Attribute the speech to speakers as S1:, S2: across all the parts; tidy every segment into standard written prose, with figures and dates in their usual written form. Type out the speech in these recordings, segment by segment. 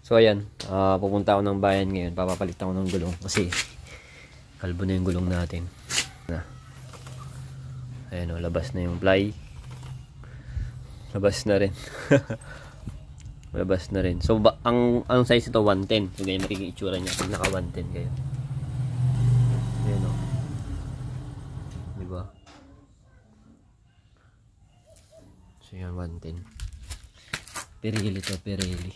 S1: So ayan, pupunta ako ng bayan ngayon. Papapalit ako ng gulong kasi kalbo na yung gulong natin. Ayan o, labas na yung ply. Labas na rin. Labas na rin. So ang size ito 110. So ganyan magiging itsura niya pag naka 110 kayo. Ayan o. Diba? So yan 110. Pirelli to, Pirelli.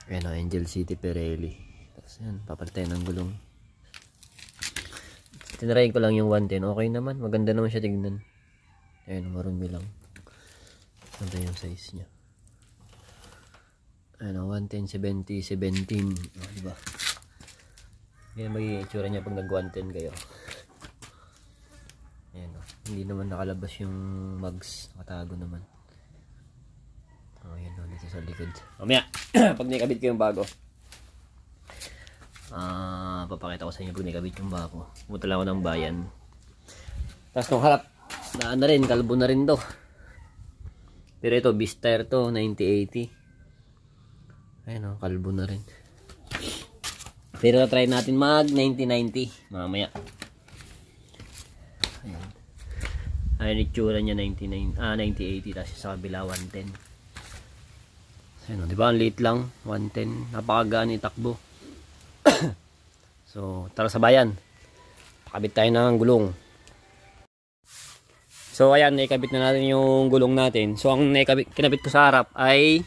S1: Ayan o, Angel City Pirelli. Tapos yan, papalitan ng gulong. Tinrayin ko lang yung 110. Okay naman, maganda naman siya tignan. Ayan, marumi lang. Ganda yung size niya. Ayan o, 110, 70, 17. O, diba? Yan magiging itsura niya pag nag-110 kayo. Ayan o, hindi naman nakalabas yung mugs. Nakatago naman. O, yan o, dito sa likod. Mamaya, pag nakabit ko yung bago. Papakita ko sa inyo pag nakabit yung bago. Pumunta lang ako ng bayan. Tapos nung harap, daan na rin, kalbo na rin to. Pero ito, Vista to, 9080. Ayan o, kalbo na rin. Pero try natin mag 9090 mamaya. Ayan. Ayan itsura niya 9080 tapos sa kabila 110. Ayan o, diba? Ang liit lang, 110. Napakagaan itakbo. So, tara sa bayan. Pakabit tayo ng gulong. So, ayan, naikabit na natin yung gulong natin. So, ang kinabit ko sa harap ay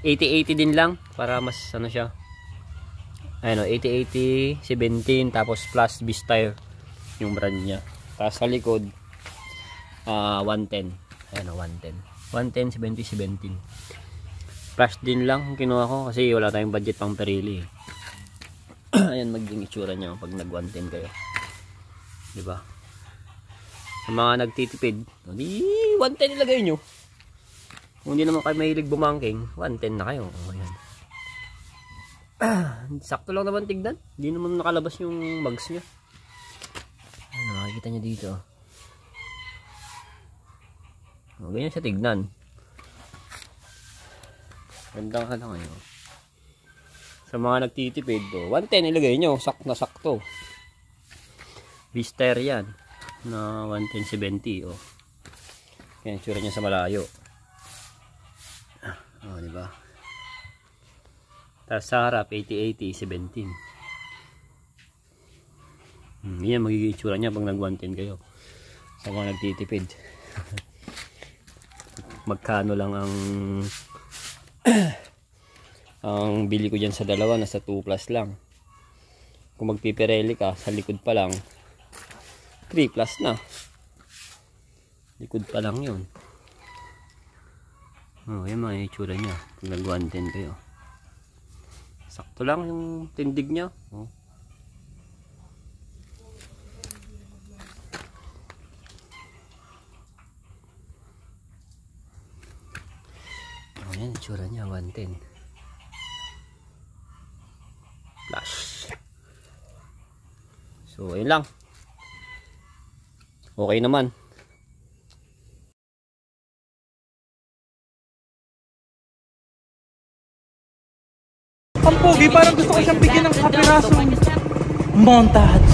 S1: 8080 din lang para mas ano siya. Ayan o, 8080, 17, tapos plus Vista yung brand niya. Tapos sa likod, 110. Ayan o, 110. 110, 70, 17. Plus din lang kinuha ko kasi wala tayong budget pang Pirelli. Ayan magiging itsura niya pag nag 110 kayo. Diba? Sa mga nagtitipid, di 110 ilagay nyo. Kung hindi naman kayo mahilig bumangking, 110 na kayo. Ayan. Sakto lang naman tignan. Hindi naman nakalabas yung mugs niya. Ano, makikita nyo dito. O, ganyan siya tignan. Gandang ka lang ngayon. Sa mga nagtitipid, 110 ilagay nyo. Na sakto. Vista yan. Na 11070. O. Yan, tsura niya sa malayo. O, diba? Tapos sa harap 8080 17. Yan magiging itsura niya pag nag 110 kayo sa mga nagtitipid. Magkano lang ang bili ko dyan sa dalawa, nasa 2 plus lang. Kung magpipirelli ka sa likod pa lang 3 plus na, likod pa lang yun. Yan mga itsura niya pag nag 110 kayo. Sakto lang yung tindig niya. Ayan, itsura niya, 110. Flash. So, ayun lang. Okay naman.
S2: Ang pogi, parang gusto ko siyang bigyan ng kapirasong montage.